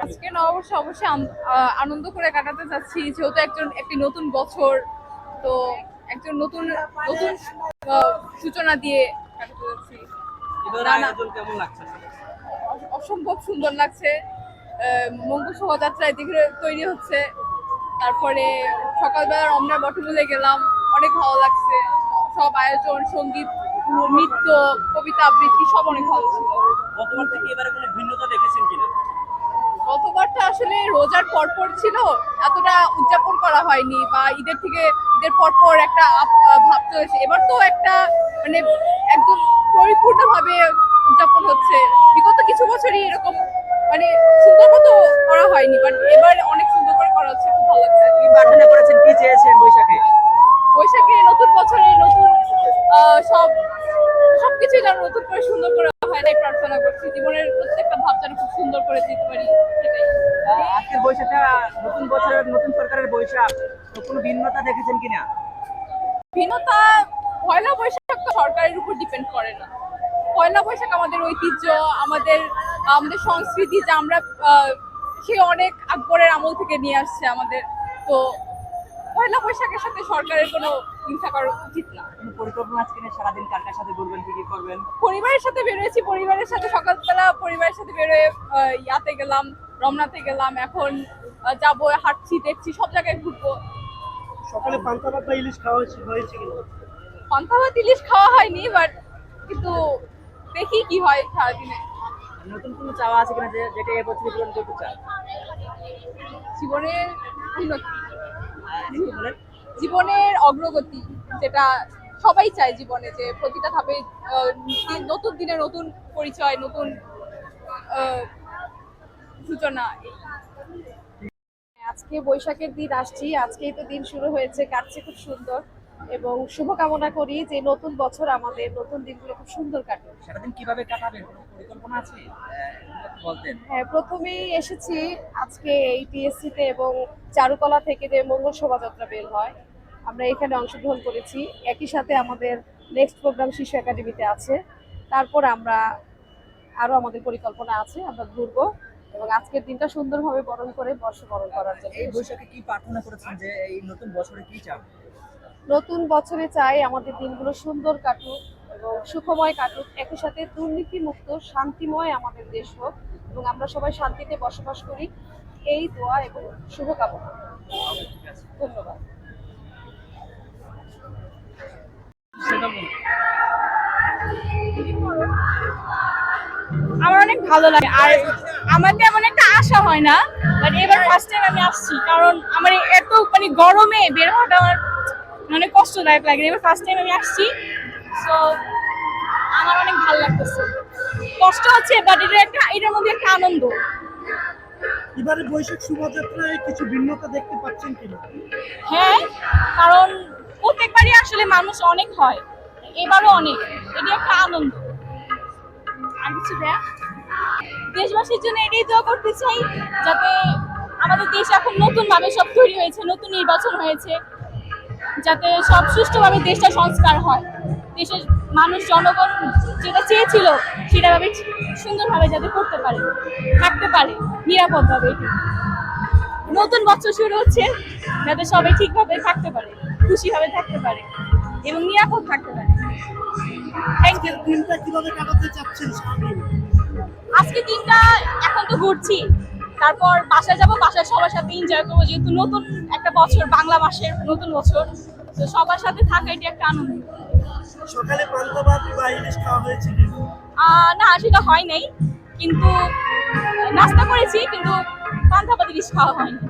আজকে নববর্ষ অবশ্যই আনন্দ করে কাটাতে চাচ্ছি, যেহেতু একটি নতুন বছর। তো একজন নতুন নতুন সূচনা দিয়ে কাটাতে যাচ্ছি। কেমন লাগছে? অসম্ভব সুন্দর লাগছে। মঙ্গল শোভাযাত্রায় দিকে তৈরি হচ্ছে, তারপরে সকালবেলা রমনার বটমূলে গেলাম, অনেক ভালো লাগছে। সব আয়োজন, সঙ্গীত, নৃত্য, কবিতা আবৃত্তি সব অনেক ভালো ছিল। গতবার থেকে এবারে কোনো ভিন্নতা দেখেছেন কিনা? গতবারটা আসলে রোজার পরপর ছিল, এতটা উদযাপন করা হয়নি, বা ঈদের পরপর একটা ভাব চলেছে। এবার তো একটা মানে একদম পরিপূর্ণভাবে উদযাপন হচ্ছে। বিগত কিছু বছরই এরকম মানে সুন্দর মতো করা হয়নি, বাট এবার অনেক সুন্দর করে করা হচ্ছে, খুব ভালো লাগছে। কি প্রার্থনা করেছেন, কি চেয়েছেন বৈশাখে নতুন বছরে নতুন সবকিছুই যেন নতুন করে সুন্দর করে হয়, তাই প্রার্থনা করছি। জীবনের প্রত্যেকটা ভাব যেন খুব সুন্দর করে দিতে পারি, সেটাই। আজকের বৈশাখটা নতুন বছরের, নতুন সরকারের বৈশাখ, তো কোনো ভিন্নতা দেখেছেন কিনা? ভিন্নতা, পয়লা বৈশাখ তো সরকারের উপর ডিপেন্ড করে না। পয়লা বৈশাখ আমাদের ঐতিহ্য, আমাদের আমাদের সংস্কৃতি, যা আমরা সে অনেক আকবরের আমল থেকে নিয়ে আসছে আমাদের। তো পয়লা বৈশাখের সাথে সরকারের কোনো চিন্তা করা উচিত না। পরিকল্পনা আজকে সারাদিন কার কার সাথে ঘুরবেন, কি কি করবেন? পরিবারের সাথে বেরোয়েছি, পরিবারের সাথে সকালবেলা পরিবারের সাথে বেরোয় ইয়াতে গেলাম, রমনাতে গেলাম। এখন যাবো, হাঁটছি, দেখছি, সব জায়গায় ঘুরবো। সকালে পান্তা ভাত বা ইলিশ খাওয়া হয়েছে কিনা? পান্তা ভাত ইলিশ খাওয়া হয়নি, বাট কিন্তু দেখি কি হয় সারাদিনে। নতুন কোনো চাওয়া আছে কিনা যেটা এবছর পূরণ করতে চান? জীবনের উন্নতি, বলেন। জীবনের অগ্রগতি, যেটা সবাই চায় জীবনে, যে প্রতিটা ধাপে নতুন দিনে নতুন পরিচয়, নতুন সূচনা। আজকে বৈশাখের দিন আসছি, আজকেই তো দিন শুরু হয়েছে, কাটছে খুব সুন্দর, এবং শুভকামনা করি যে নতুন বছর আমাদের নতুন দিনগুলো খুব সুন্দর কাটুক। সারাদিন কিভাবে কাটাবেন, কোনো পরিকল্পনা আছে? বলতেন। হ্যাঁ, প্রথমেই এসেছি আজকে এই টিএসসি তে, এবং চারুকলা থেকে যে মঙ্গল শোভাযাত্রা বের হয়, আমরা এখানে অংশগ্রহণ করেছি। একই সাথে আমাদের নেক্সট প্রোগ্রাম শিশু একাডেমিতে আছে। তারপর আমরা আরো আমাদের পরিকল্পনা আছে, আমরা ঘুরবো এবং আজকের দিনটা সুন্দরভাবে বরণ করে বর্ষবরণ করার জন্য। এই বৈশাখে কি প্রার্থনা করেছেন, যে এই নতুন বছরে কি চান? নতুন বছরে চাই আমাদের দিনগুলো সুন্দর কাটুক এবং সুখময় কাটুক, একই সাথে দুর্নীতি মুক্ত শান্তিময় আমাদের দেশ হোক, এবং আমরা সবাই শান্তিতে বসবাস করি, এই দোয়া এবং শুভকামনা। ধন্যবাদ। আমার অনেক ভালো লাগে, আর আমার তেমন একটা আশা হয় না, বাট এবার ফার্স্ট টাইম আমি আসছি, কারণ আমার এত গরমে বের হওয়াটা আমার অনেক কষ্টদায়ক লাগে। এবার ফার্স্ট টাইম আমি আসছি, সো আমার অনেক ভালো লাগতেছে। কষ্ট হচ্ছে, বাট এটার মধ্যে একটা আনন্দ। এবারে বৈশাখ শোভাযাত্রায় কিছু ভিন্নতা দেখতে পাচ্ছেন কিনা? হ্যাঁ, কারণ প্রত্যেকবারই আসলে মানুষ অনেক হয়, এবারও অনেক, এটা একটা আনন্দ। আর কিছু দেয়া, দেশবাসীর জন্য এটাই দোয়া করতে চাই, যাতে আমাদের দেশ এখন নতুন ভাবে সব তৈরি হয়েছে, নতুন নির্বাচন হয়েছে, যাতে সব সুষ্ঠুভাবে দেশটা সংস্কার হয়, দেশের মানুষ জনগণ যেটা চেয়েছিল সেটা ভাবে সুন্দরভাবে যাতে করতে পারে, থাকতে পারে নিরাপদভাবে। নতুন বছর শুরু হচ্ছে, যাতে সবাই ঠিকভাবে থাকতে পারে, খুশিভাবে থাকতে পারে এবং নিরাপদ থাকতে পারে। Thank you. দিনটা কিভাবে কাটাতে চাচ্ছেন সারাদিন? আজকে দিনটা এখন তো ঘুরছি, তারপর বাসায় যাব, বাসায় সবার সাথে এনজয় করবো, যেহেতু নতুন একটা বছর, বাংলা মাসের নতুন বছর, তো সবার সাথে থাকা এটি একটা আনন্দ। সকালে পান্তা ভাত বা ইলিশ খাওয়া হয়েছে কিনা? না, সেটা হয় নাই, কিন্তু নাস্তা করেছি, কিন্তু পান্তা ভাত ইলিশ খাওয়া হয়নি।